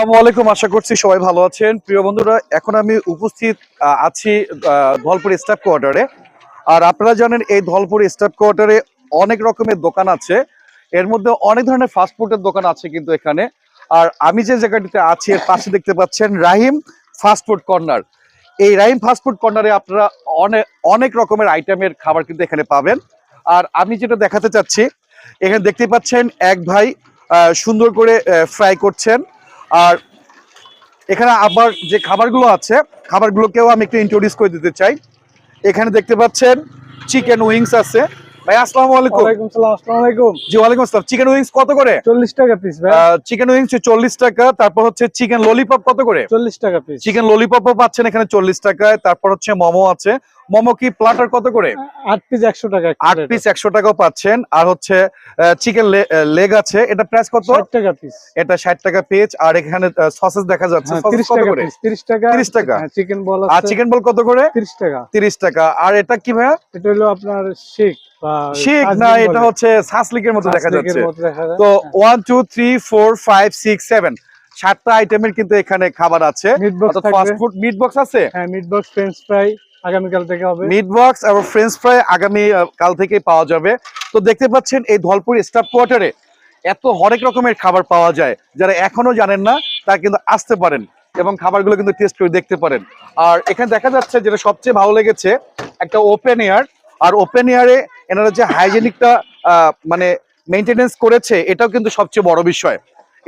আসসালামু আলাইকুম, আশা করছি সবাই ভালো আছেন। প্রিয় বন্ধুরা, এখন আমি উপস্থিত আছি ধলপুর স্টাফ কোয়ার্টারে। আর আপনারা জানেন এই ধলপুর স্টাফ কোয়ার্টারে অনেক রকমের দোকান আছে। এর মধ্যে অনেক ধরনের ফাস্টফুডের দোকান আছে কিন্তু এখানে। আর আমি যে জায়গাটিতে আছি এর পাশে দেখতে পাচ্ছেন রাহিম ফাস্টফুড কর্নার। এই রাহিম ফাস্টফুড কর্নারে আপনারা অনেক অনেক রকমের আইটেমের খাবার কিন্তু এখানে পাবেন। আর আমি যেটা দেখাতে চাচ্ছি, এখানে দেখতে পাচ্ছেন এক ভাই সুন্দর করে ফ্রাই করছেন। আর এখানে আবার যে খাবারগুলো আছে, খাবারগুলোকেও আমি একটু ইন্ট্রোডিউস করে দিতে চাই। এখানে দেখতে পাচ্ছেন চিকেন উইংস আছে। ভাই আসসালামু আলাইকুম। ওয়ালাইকুম সালাম। আসসালামু আলাইকুম। জি ওয়ালাইকুম আসসালাম। চিকেন উইংস কত করে? 40 টাকা পিস ভাই। চিকেন উইংস 40 টাকা। তারপর হচ্ছে চিকেন ললিপপ কত করে? 40 টাকা পিস। চিকেন ললিপপও পাচ্ছেন এখানে 40 টাকায়। তারপর হচ্ছে মোমো আছে। মোমো কি প্লাটার কত করে? 8 পিস 100 টাকা। 8 পিস 100 টাকাও পাচ্ছেন। আর হচ্ছে চিকেন লেগ আছে, এটা প্রাইস কত? 60 টাকা পিস। এটা 60 টাকা পিস। আর এখানে সসেস দেখা যাচ্ছে, সসেস 30 কত টাকা করে? পিস। 30 টাকা। 30 টাকা। চিকেন বল আর আছে। চিকেন বল কত করে? 30 টাকা। 30 টাকা। আর এটা কি ভাইয়া? এটা হলো আপনার শেক বা শেক না, এটা হচ্ছে সাসলিকের মতো দেখা যাচ্ছে। তো তো 1 2 3 4 5 6 7 7টা আইটেমের কিন্তু এখানে খাবার আছে। অর্থাৎ ফাস্ট ফুড। মিট বক্স আছে? হ্যাঁ, মিট বক্স, ফ্রেঞ্চ ফ্রাই আগামী কাল থেকে হবে। মিট বক্স আর ফ্রেঞ্চ ফ্রাই আগামী কাল থেকে পাওয়া যাবে। তো দেখতে পাচ্ছেন এই ধলপুর স্টাফ কোয়ার্টারে এত হরেক রকমের খাবার পাওয়া যায়। যারা এখনো জানেন না তারা কিন্তু আসতে পারেন এবং খাবারগুলো কিন্তু টেস্ট করে দেখতে পারেন। আর এখানে দেখা যাচ্ছে যেটা সবচেয়ে ভালো লেগেছে, একটা ওপেন এয়ার। আর ওপেন এয়ারে এনারা যে হাইজেনিকটা মানে মেনটেনেন্স করেছে, এটাও কিন্তু সবচেয়ে বড় বিষয়।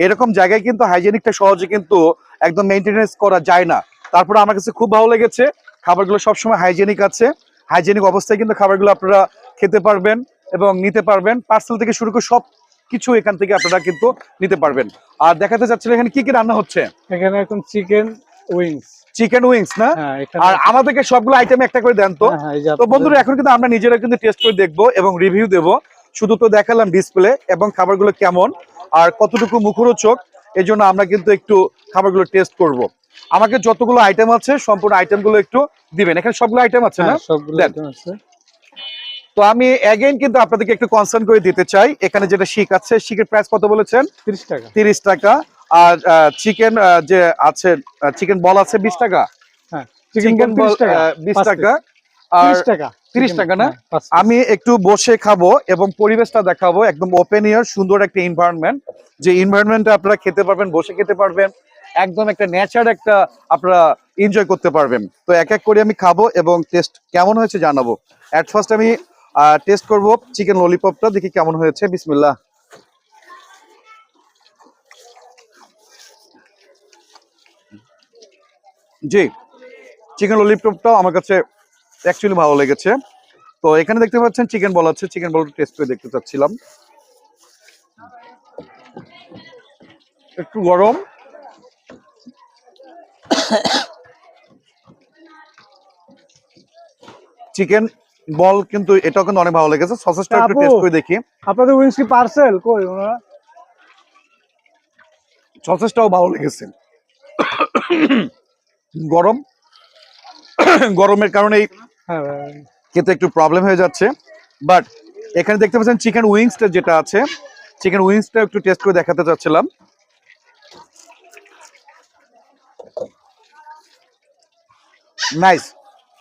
এরকম জায়গায় কিন্তু হাইজেনিকটা সহজে কিন্তু একদম মেনটেনেন্স করা যায় না। তারপরে আমার কাছে খুব ভালো লেগেছে, খাবারগুলো সবসময় হাইজেনিক আছে। হাইজেনিক অবস্থায় কিন্তু খাবারগুলো আপনারা খেতে পারবেন এবং নিতে পারবেন। পার্সেল থেকে শুরু করে সব কিছু এখান থেকে আপনারা কিন্তু নিতে পারবেন। আর দেখাতে চাচ্ছিলেন এখানে কি কি রান্না হচ্ছে? এখানে এখন চিকেন উইংস। চিকেন উইংস না? হ্যাঁ, আর আমাদেরকে সবগুলো আইটেম একটা করে দেন তো। তো বন্ধুরা, এখন কিন্তু আমরা নিজেরা কিন্তু টেস্ট করে দেখবো এবং রিভিউ দেবো। শুধু তো দেখালাম ডিসপ্লে এবং খাবারগুলো কেমন আর কতটুকু মুখরোচক, এই জন্য আমরা কিন্তু একটু খাবারগুলো টেস্ট করব। আমাকে যতগুলো আইটেম আছে সম্পূর্ণ আইটেমগুলো একটু দিবেন। এখানে সবগুলো আইটেম আছে না? সবগুলো আইটেম আছে। তো আমি এগেইন কিন্তু আপনাদেরকে একটু কনসার্ন করে দিতে চাই, এখানে যেটা শিক আছে, শিকের প্রাইস কত বলেছেন? 30 টাকা। 30 টাকা। আর চিকেন যে আছে, চিকেন বল আছে 20 টাকা। হ্যাঁ, চিকেন বল 20 টাকা। আর 30 টাকা। 30 টাকা না? আমি একটু বসে খাবো এবং পরিবেশটা দেখাবো, একদম ওপেন এয়ার, সুন্দর একটা এনভায়রনমেন্ট। যে এনভায়রনমেন্টে আপনারা খেতে পারবেন, বসে খেতে পারবেন, একদম একটা নেচার একটা আপনারা এনজয় করতে পারবেন। তো এক এক করে আমি খাবো এবং টেস্ট কেমন হয়েছে জানাবো। এট ফার্স্ট আমি টেস্ট করব চিকেন ললিপপটা, দেখি কেমন হয়েছে। বিসমিল্লাহ। জি, চিকেন ললিপপটাও আমার কাছে অ্যাকচুয়ালি ভালো লেগেছে। তো এখানে দেখতে পাচ্ছেন চিকেন বল আছে, চিকেন বল টেস্ট করে দেখতে চাচ্ছিলাম। একটু গরম। চিকেন বল কিন্তু এটাও কিন্তু অনেক ভালো লেগেছে। সসেসটা একটু টেস্ট করে দেখি। আপনাদের উইংস কি পার্সেল কই ওনা? সসেসটাও ভালো লেগেছে। গরম, গরমের কারণে হ্যাঁ, খেতে একটু প্রবলেম হয়ে যাচ্ছে। বাট এখানে দেখতে পাচ্ছেন চিকেন উইংসটা যেটা আছে, চিকেন উইংসটা একটু টেস্ট করে দেখাতে চাচ্ছিলাম। নাইস।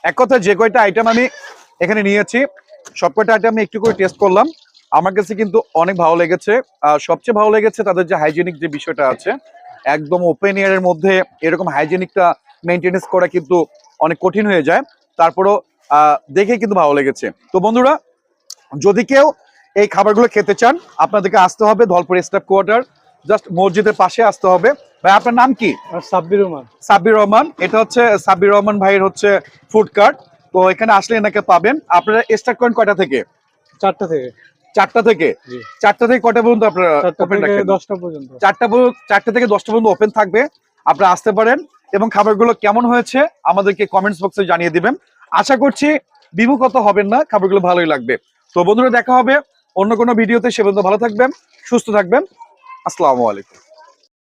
এক কথা যে কয়টা আইটেম আমি এখানে নিয়েছি সব কয়টা আইটেম আমি একটু করে টেস্ট করলাম। আমার কাছে কিন্তু অনেক ভালো লেগেছে। সবচেয়ে ভালো লেগেছে তাদের যে হাইজেনিক যে বিষয়টা আছে, একদম ওপেন এয়ারের মধ্যে এরকম হাইজেনিকটা মেনটেনেন্স করা কিন্তু অনেক কঠিন হয়ে যায়। তারপরও দেখে কিন্তু ভালো লেগেছে। তো বন্ধুরা, যদি কেউ এই খাবারগুলো খেতে চান, আপনাদেরকে আসতে হবে ধলপুর স্টাফ কোয়ার্টার, জাস্ট মসজিদের পাশে আসতে হবে। ভাই আপনার নাম কি? সাব্বির রহমান। সাব্বির রহমান। এটা হচ্ছে সাব্বির রহমান ভাইয়ের হচ্ছে ফুড কার্ট। তো এখানে আসলে এনাকে পাবেন। আপনারা স্টার্ট করেন কয়টা থেকে? 4টা থেকে। 4টা থেকে? 4টা থেকে কয়টা পর্যন্ত আপনারা ওপেন রাখেন? 10টা পর্যন্ত। 4টা থেকে 10টা পর্যন্ত ওপেন থাকবে। আপনারা আসতে পারেন এবং খাবারগুলো কেমন হয়েছে আমাদেরকে কমেন্টস বক্সে জানিয়ে দিবেন। আশা করছি বিমুখত হবেন না, খাবারগুলো ভালোই লাগবে। তো বন্ধুরা, দেখা হবে অন্য কোনো ভিডিওতে। সে পর্যন্ত ভালো থাকবেন, সুস্থ থাকবেন। আসসালামু আলাইকুম।